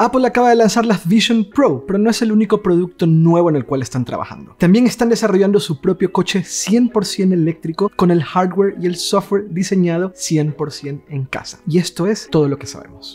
Apple acaba de lanzar las Vision Pro, pero no es el único producto nuevo en el cual están trabajando. También están desarrollando su propio coche 100% eléctrico con el hardware y el software diseñado 100% en casa. Y esto es todo lo que sabemos.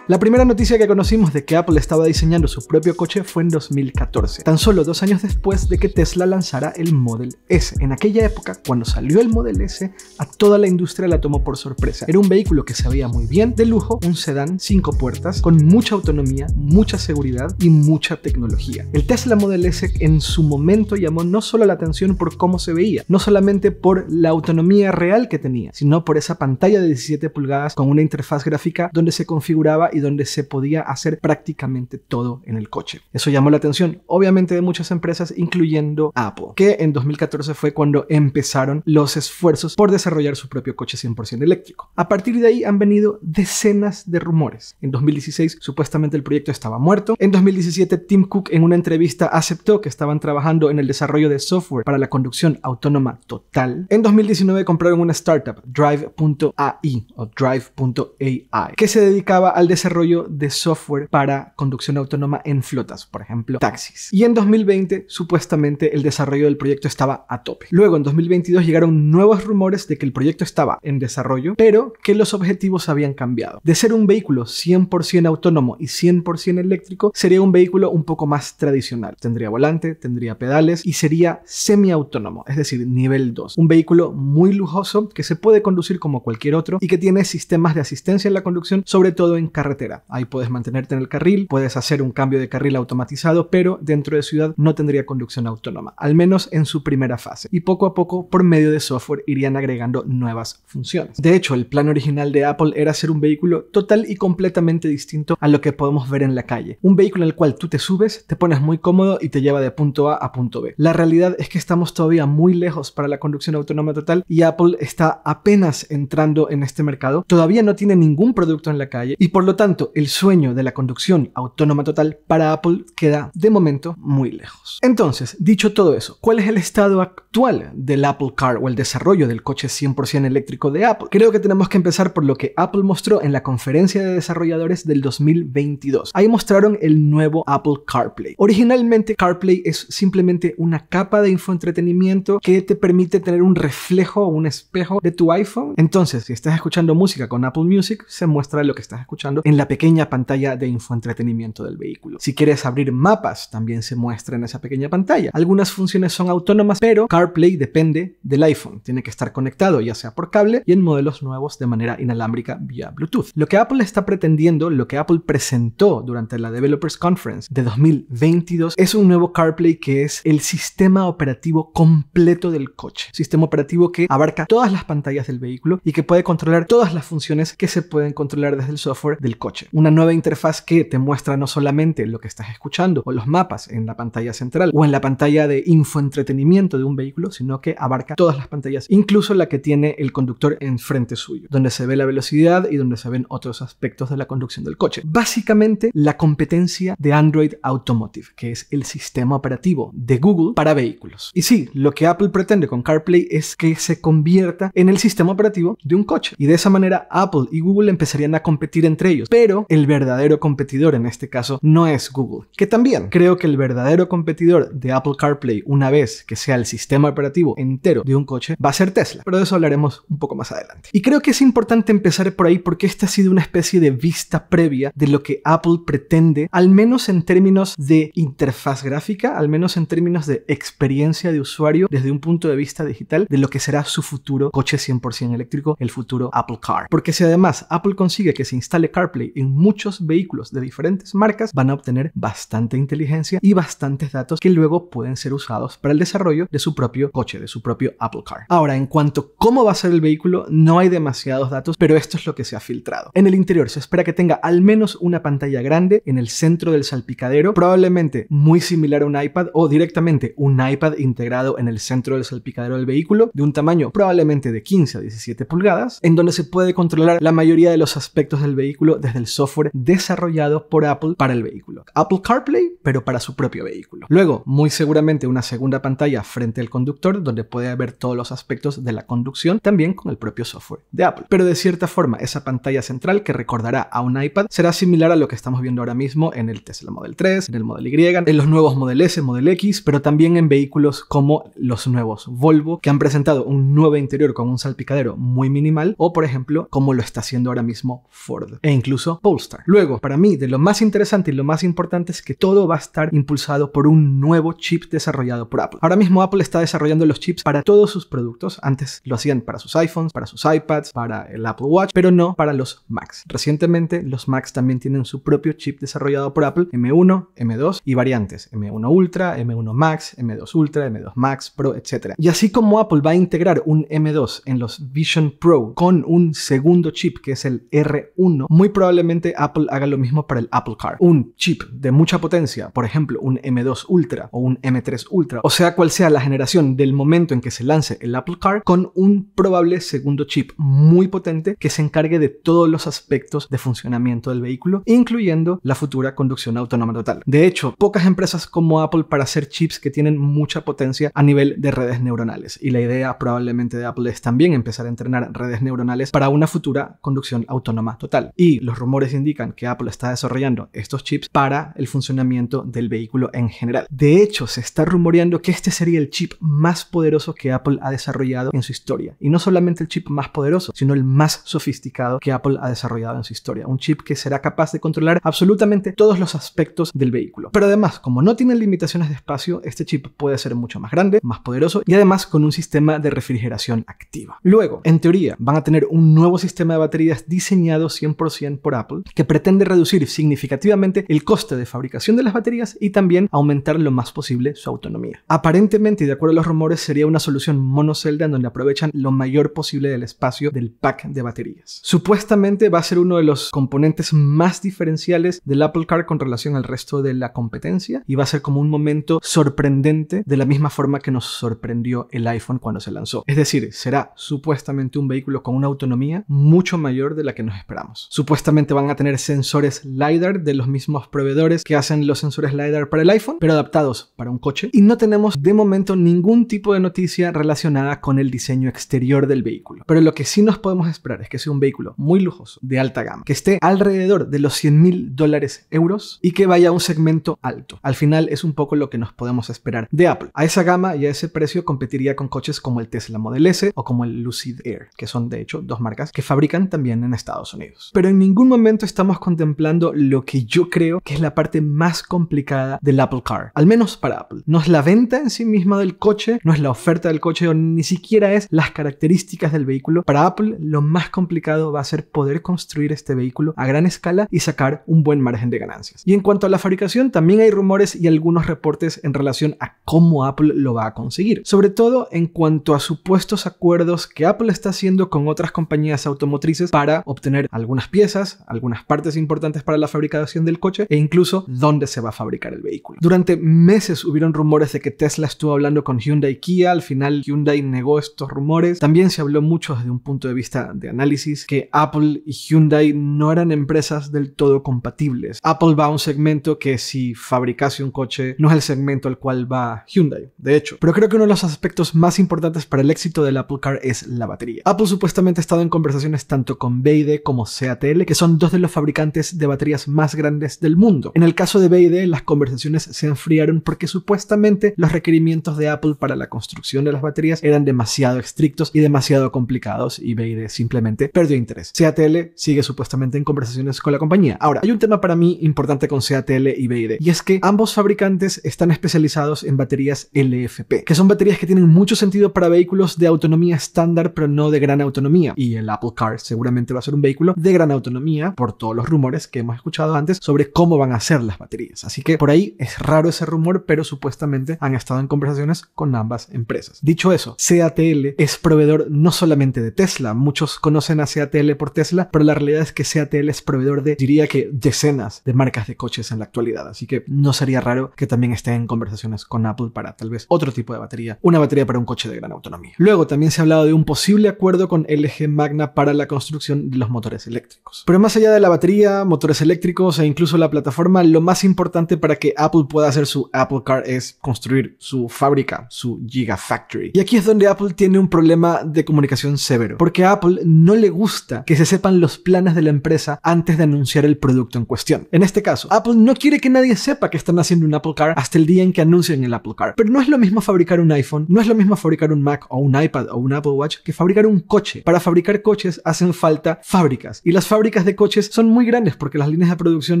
La primera noticia que conocimos de que Apple estaba diseñando su propio coche fue en 2014, tan solo 2 años después de que Tesla lanzara el Model S. En aquella época, cuando salió el Model S, a toda la industria la tomó por sorpresa. Era un vehículo que se veía muy bien, de lujo, un sedán 5 puertas, con mucha autonomía, mucha seguridad y mucha tecnología. El Tesla Model S en su momento llamó no solo la atención por cómo se veía, no solamente por la autonomía real que tenía, sino por esa pantalla de 17 pulgadas con una interfaz gráfica donde se configuraba y donde se podía hacer prácticamente todo en el coche. Eso llamó la atención, obviamente, de muchas empresas, incluyendo Apple, que en 2014 fue cuando empezaron los esfuerzos por desarrollar su propio coche 100% eléctrico. A partir de ahí han venido decenas de rumores. En 2016 supuestamente el proyecto estaba muerto. En 2017 Tim Cook en una entrevista aceptó que estaban trabajando en el desarrollo de software para la conducción autónoma total. En 2019 compraron una startup, Drive.ai o Drive.ai, que se dedicaba al desarrollo de software para conducción autónoma en flotas, por ejemplo, taxis. Y en 2020, supuestamente, el desarrollo del proyecto estaba a tope. Luego, en 2022, llegaron nuevos rumores de que el proyecto estaba en desarrollo, pero que los objetivos habían cambiado. De ser un vehículo 100% autónomo y 100% eléctrico, sería un vehículo un poco más tradicional. Tendría volante, tendría pedales y sería semiautónomo, es decir, nivel 2. Un vehículo muy lujoso que se puede conducir como cualquier otro y que tiene sistemas de asistencia en la conducción, sobre todo en carretera. Ahí puedes mantenerte en el carril, puedes hacer un cambio de carril automatizado, pero dentro de ciudad no tendría conducción autónoma, al menos en su primera fase. Y poco a poco, por medio de software, irían agregando nuevas funciones. De hecho, el plan original de Apple era hacer un vehículo total y completamente distinto a lo que podemos ver en la calle. Un vehículo en el cual tú te subes, te pones muy cómodo y te lleva de punto A punto B. La realidad es que estamos todavía muy lejos para la conducción autónoma total y Apple está apenas entrando en este mercado. Todavía no tiene ningún producto en la calle y por lo tanto el sueño de la conducción autónoma total para Apple queda de momento muy lejos. Entonces, dicho todo eso, ¿cuál es el estado actual del Apple Car o el desarrollo del coche 100% eléctrico de Apple? Creo que tenemos que empezar por lo que Apple mostró en la conferencia de desarrolladores del 2022. Ahí mostraron el nuevo Apple CarPlay. Originalmente, CarPlay es simplemente una capa de infoentretenimiento que te permite tener un reflejo o un espejo de tu iPhone. Entonces, si estás escuchando música con Apple Music, se muestra lo que estás escuchando en la pequeña pantalla de infoentretenimiento del vehículo. Si quieres abrir mapas, también se muestra en esa pequeña pantalla. Algunas funciones son autónomas, pero CarPlay depende del iPhone. Tiene que estar conectado ya sea por cable y en modelos nuevos de manera inalámbrica vía Bluetooth. Lo que Apple está pretendiendo, lo que Apple presentó durante la Developers Conference de 2022 es un nuevo CarPlay que es el sistema operativo completo del coche. Sistema operativo que abarca todas las pantallas del vehículo y que puede controlar todas las funciones que se pueden controlar desde el software del coche. Una nueva interfaz que te muestra no solamente lo que estás escuchando o los mapas en la pantalla central o en la pantalla de infoentretenimiento de un vehículo, sino que abarca todas las pantallas, incluso la que tiene el conductor enfrente suyo, donde se ve la velocidad y donde se ven otros aspectos de la conducción del coche. Básicamente, la competencia de Android Automotive, que es el sistema operativo de Google para vehículos. Y sí, lo que Apple pretende con CarPlay es que se convierta en el sistema operativo de un coche. Y de esa manera, Apple y Google empezarían a competir entre ellos. Pero el verdadero competidor en este caso no es Google, que también creo que el verdadero competidor de Apple CarPlay, una vez que sea el sistema operativo entero de un coche, va a ser Tesla, pero de eso hablaremos un poco más adelante. Y creo que es importante empezar por ahí porque esta ha sido una especie de vista previa de lo que Apple pretende, al menos en términos de interfaz gráfica, al menos en términos de experiencia de usuario desde un punto de vista digital, de lo que será su futuro coche 100% eléctrico, el futuro Apple Car. Porque si además Apple consigue que se instale CarPlay en muchos vehículos de diferentes marcas, van a obtener bastante inteligencia y bastantes datos que luego pueden ser usados para el desarrollo de su propio coche, de su propio Apple Car. Ahora, en cuanto a cómo va a ser el vehículo, no hay demasiados datos, pero esto es lo que se ha filtrado. En el interior se espera que tenga al menos una pantalla grande en el centro del salpicadero, probablemente muy similar a un iPad o directamente un iPad integrado en el centro del salpicadero del vehículo, de un tamaño probablemente de 15 a 17 pulgadas, en donde se puede controlar la mayoría de los aspectos del vehículo desde el software desarrollado por Apple para el vehículo. Apple CarPlay, pero para su propio vehículo. Luego, muy seguramente una segunda pantalla frente al conductor, donde puede ver todos los aspectos de la conducción, también con el propio software de Apple. Pero de cierta forma, esa pantalla central que recordará a un iPad será similar a lo que estamos viendo ahora mismo en el Tesla Model 3, en el Model Y, en los nuevos Model S, Model X, pero también en vehículos como los nuevos Volvo, que han presentado un nuevo interior con un salpicadero muy minimal, o por ejemplo, como lo está haciendo ahora mismo Ford, e incluso Polestar. Luego, para mí, de lo más interesante y lo más importante es que todo va a estar impulsado por un nuevo chip desarrollado por Apple. Ahora mismo Apple está desarrollando los chips para todos sus productos. Antes lo hacían para sus iPhones, para sus iPads, para el Apple Watch, pero no para los Macs. Recientemente, los Macs también tienen su propio chip desarrollado por Apple, M1, M2 y variantes, M1 Ultra, M1 Max, M2 Ultra, M2 Max, Pro, etc. Y así como Apple va a integrar un M2 en los Vision Pro con un segundo chip que es el R1, muy probablemente Apple haga lo mismo para el Apple Car. Un chip de mucha potencia, por ejemplo, un M2 Ultra o un M3 Ultra, o sea cual sea la generación del momento en que se lance el Apple Car, con un probable segundo chip muy potente que se encargue de todos los aspectos de funcionamiento del vehículo, incluyendo la futura conducción autónoma total. De hecho, pocas empresas como Apple para hacer chips que tienen mucha potencia a nivel de redes neuronales, y la idea probablemente de Apple es también empezar a entrenar redes neuronales para una futura conducción autónoma total. Y los rumores indican que Apple está desarrollando estos chips para el funcionamiento del vehículo en general. De hecho, se está rumoreando que este sería el chip más poderoso que Apple ha desarrollado en su historia. Y no solamente el chip más poderoso, sino el más sofisticado que Apple ha desarrollado en su historia. Un chip que será capaz de controlar absolutamente todos los aspectos del vehículo. Pero además, como no tiene limitaciones de espacio, este chip puede ser mucho más grande, más poderoso y además con un sistema de refrigeración activa. Luego, en teoría, van a tener un nuevo sistema de baterías diseñado 100% por Apple que pretende reducir significativamente el coste de fabricación de las baterías y también aumentar lo más posible su autonomía. Aparentemente, y de acuerdo a los rumores, sería una solución monocelda en donde aprovechan lo mayor posible del espacio del pack de baterías. Supuestamente va a ser uno de los componentes más diferenciales del Apple Car con relación al resto de la competencia y va a ser como un momento sorprendente de la misma forma que nos sorprendió el iPhone cuando se lanzó. Es decir, será supuestamente un vehículo con una autonomía mucho mayor de la que nos esperamos. Supuestamente van a tener sensores LiDAR de los mismos proveedores que hacen los sensores LiDAR para el iPhone, pero adaptados para un coche. Y no tenemos de momento ningún tipo de noticia relacionada con el diseño exterior del vehículo. Pero lo que sí nos podemos esperar es que sea un vehículo muy lujoso, de alta gama, que esté alrededor de los $100,000 euros y que vaya a un segmento alto. Al final es un poco lo que nos podemos esperar de Apple. A esa gama y a ese precio competiría con coches como el Tesla Model S o como el Lucid Air, que son de hecho dos marcas que fabrican también en Estados Unidos. Pero en ningún momento estamos contemplando lo que yo creo que es la parte más complicada del Apple Car, al menos para Apple. No es la venta en sí misma del coche, no es la oferta del coche o ni siquiera es las características del vehículo. Para Apple lo más complicado va a ser poder construir este vehículo a gran escala y sacar un buen margen de ganancias. Y en cuanto a la fabricación, también hay rumores y algunos reportes en relación a cómo Apple lo va a conseguir, sobre todo en cuanto a supuestos acuerdos que Apple está haciendo con otras compañías automotrices para obtener algunas piezas, algunas partes importantes para la fabricación del coche e incluso dónde se va a fabricar el vehículo. Durante meses hubieron rumores de que Tesla estuvo hablando con Hyundai y Kia, al final Hyundai negó estos rumores. También se habló mucho desde un punto de vista de análisis que Apple y Hyundai no eran empresas del todo compatibles. Apple va a un segmento que si fabricase un coche no es el segmento al cual va Hyundai, de hecho. Pero creo que uno de los aspectos más importantes para el éxito del Apple Car es la batería. Apple supuestamente ha estado en conversaciones tanto con BYD como CATL, que son dos de los fabricantes de baterías más grandes del mundo. En el caso de BYD, las conversaciones se enfriaron porque supuestamente los requerimientos de Apple para la construcción de las baterías eran demasiado estrictos y demasiado complicados y BYD simplemente perdió interés. CATL sigue supuestamente en conversaciones con la compañía. Ahora, hay un tema para mí importante con CATL y BYD y es que ambos fabricantes están especializados en baterías LFP, que son baterías que tienen mucho sentido para vehículos de autonomía estándar pero no de gran autonomía, y el Apple Car seguramente va a ser un vehículo de gran autonomía por todos los rumores que hemos escuchado antes sobre cómo van a ser las baterías. Así que por ahí es raro ese rumor, pero supuestamente han estado en conversaciones con ambas empresas. Dicho eso, CATL es proveedor no solamente de Tesla, muchos conocen a CATL por Tesla, pero la realidad es que CATL es proveedor de, diría que decenas de marcas de coches en la actualidad, así que no sería raro que también estén en conversaciones con Apple para tal vez otro tipo de batería, una batería para un coche de gran autonomía. Luego también se ha hablado de un posible acuerdo con LG Magna para la construcción de los motores eléctricos. Pero más allá de la batería, motores eléctricos e incluso la plataforma, lo más importante para que Apple pueda hacer su Apple Car es construir su fábrica su Gigafactory. Y aquí es donde Apple tiene un problema de comunicación severo, porque a Apple no le gusta que se sepan los planes de la empresa antes de anunciar el producto en cuestión. En este caso, Apple no quiere que nadie sepa que están haciendo un Apple Car hasta el día en que anuncien el Apple Car. Pero no es lo mismo fabricar un iPhone, no es lo mismo fabricar un Mac o un iPad o un Apple Watch que fabricar un coche. Para fabricar coches hacen falta fábricas, y las fábricas de coches son muy grandes porque las líneas de producción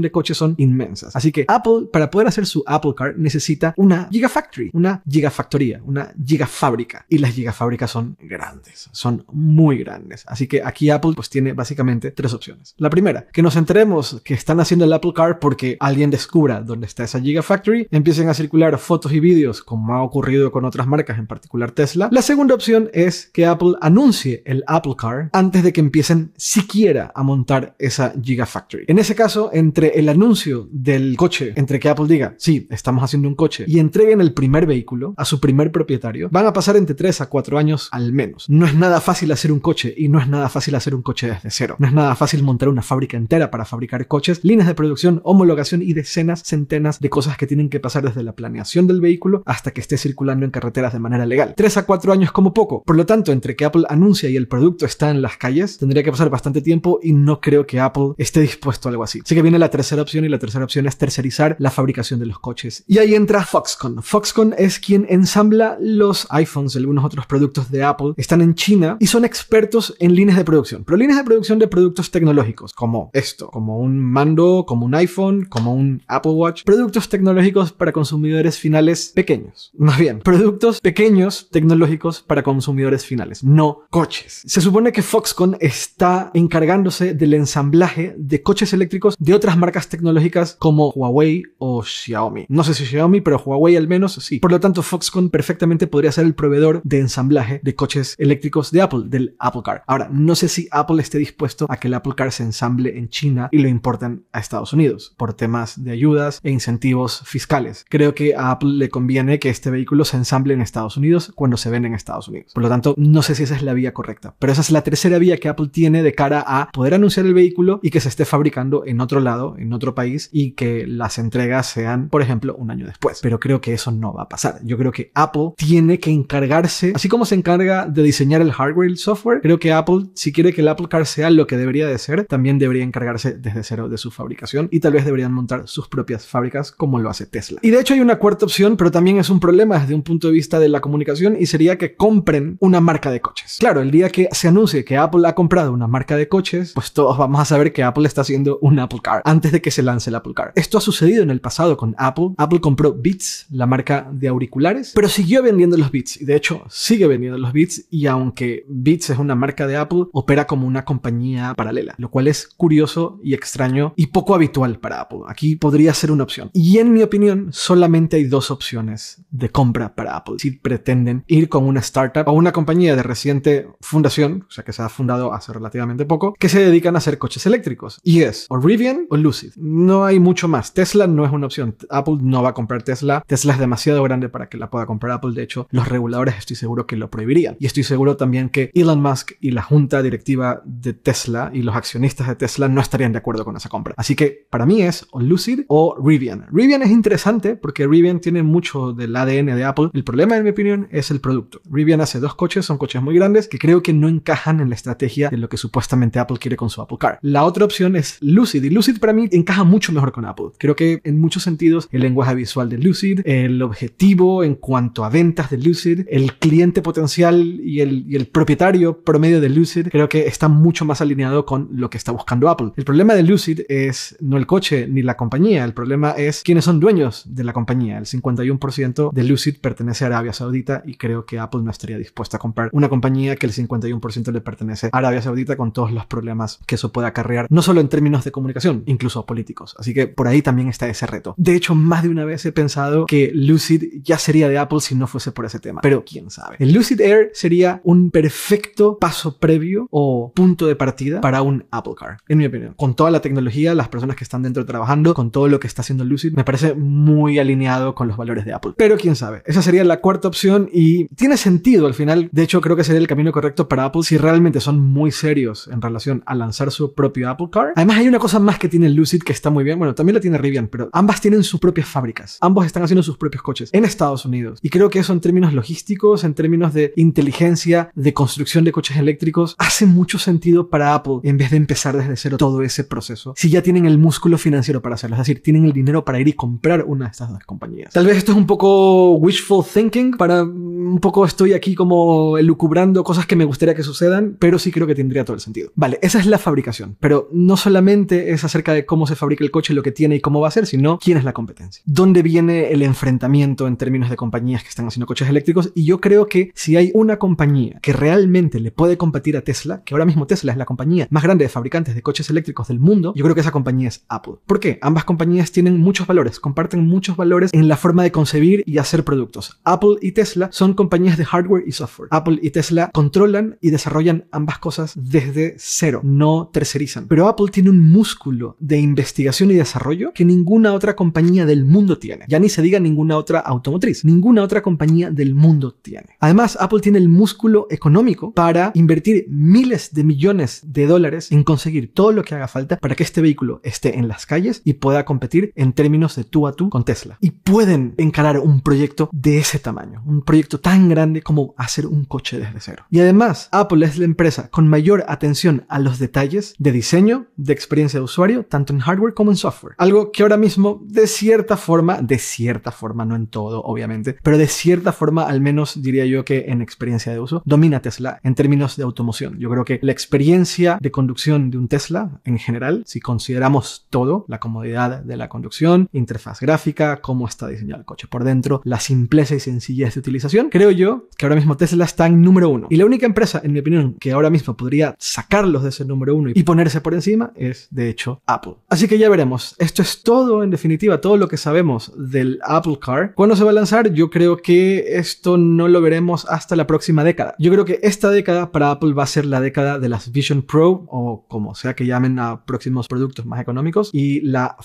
de coches son inmensas. Así que Apple, para poder hacer su Apple Car, necesita una Gigafactory, una gigafactoría, una gigafábrica. Y las gigafábricas son grandes, son muy grandes. Así que aquí Apple pues tiene básicamente tres opciones. La primera, que nos enteremos que están haciendo el Apple Car porque alguien descubra dónde está esa Gigafactory, empiecen a circular fotos y vídeos como ha ocurrido con otras marcas, en particular Tesla. La segunda opción es que Apple anuncie el Apple Car antes de que empiecen siquiera a montar esa Gigafactory. En ese caso, entre el anuncio del coche, entre que Apple diga, sí, estamos haciendo un coche, y entreguen el primer vehículo a su primer propietario, van a pasar entre 3 a 4 años al menos. No es nada fácil hacer un coche, y no es nada fácil hacer un coche desde cero. No es nada fácil montar una fábrica entera para fabricar coches, líneas de producción, homologación y decenas, centenas de cosas que tienen que pasar desde la planeación del vehículo hasta que esté circulando en carreteras de manera legal. 3 a 4 años como poco. Por lo tanto, entre que Apple anuncia y el producto está en las calles, tendría que pasar bastante tiempo y no creo que Apple esté dispuesto a algo así. Así que viene la tercera opción, y la tercera opción es tercerizar la fabricación de los coches. Y ahí entra Foxconn. Foxconn es quien ensambla los iPhones y algunos otros productos de Apple. Están en China y son expertos en líneas de producción, pero líneas de producción de productos tecnológicos, como esto, como un mando, como un iPhone, como un Apple Watch. Productos tecnológicos para consumidores finales pequeños. Más bien, productos pequeños tecnológicos para consumidores finales, no coches. Se supone que Foxconn está encargándose del ensamblaje de coches eléctricos de otras marcas tecnológicas como Huawei o Xiaomi. No sé si Xiaomi, pero Huawei al menos sí. Por lo tanto, Foxconn perfectamente podría ser el proveedor de ensamblaje de coches eléctricos de Apple, del Apple Car. Ahora, no sé si Apple esté dispuesto a que el Apple Car se ensamble en China y lo importen a Estados Unidos por temas de ayudas e incentivos fiscales. Creo que a Apple le conviene que este vehículo se ensamble en Estados Unidos cuando se vende en Estados Unidos. Por lo tanto, no sé si esa es la vía correcta, pero esa es la tercera vía que Apple tiene de cara a poder anunciar el vehículo y que se esté fabricando en otro lado, en otro país, y que las entregas sean, por ejemplo, un año después. Pero creo que eso no va a pasar. Yo creo que Apple tiene que encargarse, así como se encarga de diseñar el hardware y el software, creo que Apple, si quiere que el Apple Car sea lo que debería de ser, también debería encargarse desde cero de su fabricación, y tal vez deberían montar sus propias fábricas como lo hace Tesla. Y de hecho hay una cuarta opción, pero también es un problema desde un punto de vista de la comunicación, y sería que compren una marca de coches. Claro, el día que se anuncie que Apple ha comprado una marca de coches, pues todos vamos a saber que Apple está haciendo un Apple Car antes de que se lance el Apple Car. Esto ha sucedido en el pasado con Apple. Apple compró Beats, la marca de auriculares, pero siguió vendiendo los Beats, y de hecho sigue vendiendo los Beats, y aunque Beats es una marca de Apple, opera como una compañía paralela, lo cual es curioso y extraño y poco habitual para Apple. Aquí podría ser una opción. Y en mi opinión, solamente hay dos opciones de compra para Apple si pretenden ir con una startup o una compañía de reciente fundación, o sea que se ha fundado hace relativamente poco, que se dedican a hacer coches eléctricos. Y es o Rivian o Lucid. No hay mucho más. Tesla no es una opción. Apple no va a comprar Tesla. Tesla es demasiado grande para que la pueda comprar Apple. De hecho, los reguladores estoy seguro que lo prohibirían. Y estoy seguro también que Elon Musk y la junta directiva de Tesla y los accionistas de Tesla no estarían de acuerdo con esa compra. Así que para mí es o Lucid o Rivian. Rivian es interesante porque Rivian tiene mucho del ADN de Apple. El problema, en mi opinión, es el producto. Rivian hace dos coches, son coches muy grandes que creo que no encajan en la estrategia de lo que supuestamente Apple quiere con su Apple Car. La otra opción es Lucid, y Lucid para mí encaja mucho mejor con Apple. Creo que en muchos sentidos el lenguaje visual de Lucid, el objetivo en cuanto a ventas de Lucid, el cliente potencial y el propietario promedio de Lucid, creo que está mucho más alineado con lo que está buscando Apple. El problema de Lucid es no el coche ni la compañía, el problema es quiénes son dueños de la compañía. El 51% de Lucid pertenece a Arabia Saudita, y creo que Apple no estaría dispuesta a comprar una compañía que el 51% le pertenece a Arabia Saudita, con todos los problemas que eso puede acarrear, no solo en términos de comunicación, incluso políticos. Así que por ahí también está ese reto. De hecho, más de una vez he pensado que Lucid ya sería de Apple si no fuese por ese tema, pero quién sabe. El Lucid Air sería un perfecto paso previo o punto de partida para un Apple Car, en mi opinión. Con toda la tecnología, las personas que están dentro trabajando, con todo lo que está haciendo Lucid, me parece muy alineado con los valores de Apple. Pero quién sabe. Esa sería la cuarta opción y tiene sentido al final. De hecho, creo que sería el camino correcto para Apple si realmente son muy serios en relación a lanzar su propio Apple Car. Además, hay una cosa más que tiene Lucid que está muy bien. Bueno, también la tiene Rivian, pero ambas tienen sus propias fábricas. Ambos están haciendo sus propios coches en Estados Unidos. Unidos. Y creo que eso en términos logísticos, en términos de inteligencia, de construcción de coches eléctricos, hace mucho sentido para Apple en vez de empezar desde cero todo ese proceso. Si ya tienen el músculo financiero para hacerlo, es decir, tienen el dinero para ir y comprar una de estas dos compañías. Tal vez esto es un poco wishful thinking, un poco estoy aquí como elucubrando cosas que me gustaría que sucedan, pero sí creo que tendría todo el sentido. Vale, esa es la fabricación, pero no solamente es acerca de cómo se fabrica el coche, lo que tiene y cómo va a ser, sino quién es la competencia. ¿Dónde viene el enfrentamiento en términos de compañías que están haciendo coches eléctricos? Y yo creo que si hay una compañía que realmente le puede competir a Tesla, que ahora mismo Tesla es la compañía más grande de fabricantes de coches eléctricos del mundo, yo creo que esa compañía es Apple. ¿Por qué? Ambas compañías tienen muchos valores, comparten muchos valores en la forma de concebir y hacer productos. Apple y Tesla son compañías de hardware y software. Apple y Tesla controlan y desarrollan ambas cosas desde cero, no tercerizan. Pero Apple tiene un músculo de investigación y desarrollo que ninguna otra compañía del mundo tiene. Ya ni se diga ninguna otra automotriz. Ninguna otra compañía del mundo tiene. Además, Apple tiene el músculo económico para invertir miles de millones de dólares en conseguir todo lo que haga falta para que este vehículo esté en las calles y pueda competir en términos de tú a tú con Tesla. Y pueden encarar un proyecto de ese tamaño, un proyecto tan grande como hacer un coche desde cero. Y además, Apple es la empresa con mayor atención a los detalles de diseño, de experiencia de usuario, tanto en hardware como en software. Algo que ahora mismo, de cierta forma, no en todo, obviamente, pero de cierta forma, al menos diría yo que en experiencia de uso, domina Tesla en términos de automoción. Yo creo que la experiencia de conducción de un Tesla, en general, si consideramos todo, la comodidad de la conducción, interfaz gráfica, cómo está diseñado el coche por dentro, la simpleza y sencillez de utilización, creo yo que ahora mismo Tesla está en número 1. Y la única empresa, en mi opinión, que ahora mismo podría sacarlos de ese número 1 y ponerse por encima es, de hecho, Apple. Así que ya veremos. Esto es todo, en definitiva, todo lo que sabemos del Apple Car. ¿Cuándo se va a lanzar? Yo creo que esto no lo veremos hasta la próxima década. Yo creo que esta década para Apple va a ser la década de las Vision Pro, o como sea que llamen a próximos productos más económicos, y la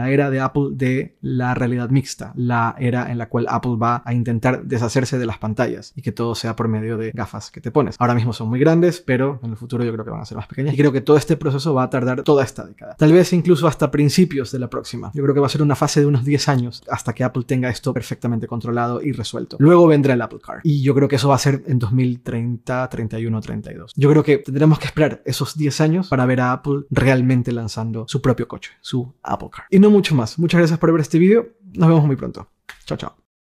era de Apple de la realidad mixta, la era en la cual Apple va a intentar deshacerse de las pantallas y que todo sea por medio de gafas que te pones. Ahora mismo son muy grandes, pero en el futuro yo creo que van a ser más pequeñas y creo que todo este proceso va a tardar toda esta década. Tal vez incluso hasta principios de la próxima. Yo creo que va a ser una fase de unos 10 años hasta que Apple tenga esto perfectamente controlado y resuelto. Luego vendrá el Apple Car y yo creo que eso va a ser en 2030, 31, 32. Yo creo que tendremos que esperar esos 10 años para ver a Apple realmente lanzando su propio coche, su Apple Car. Y no mucho más. Muchas gracias por ver este video. Nos vemos muy pronto. Chao, chao.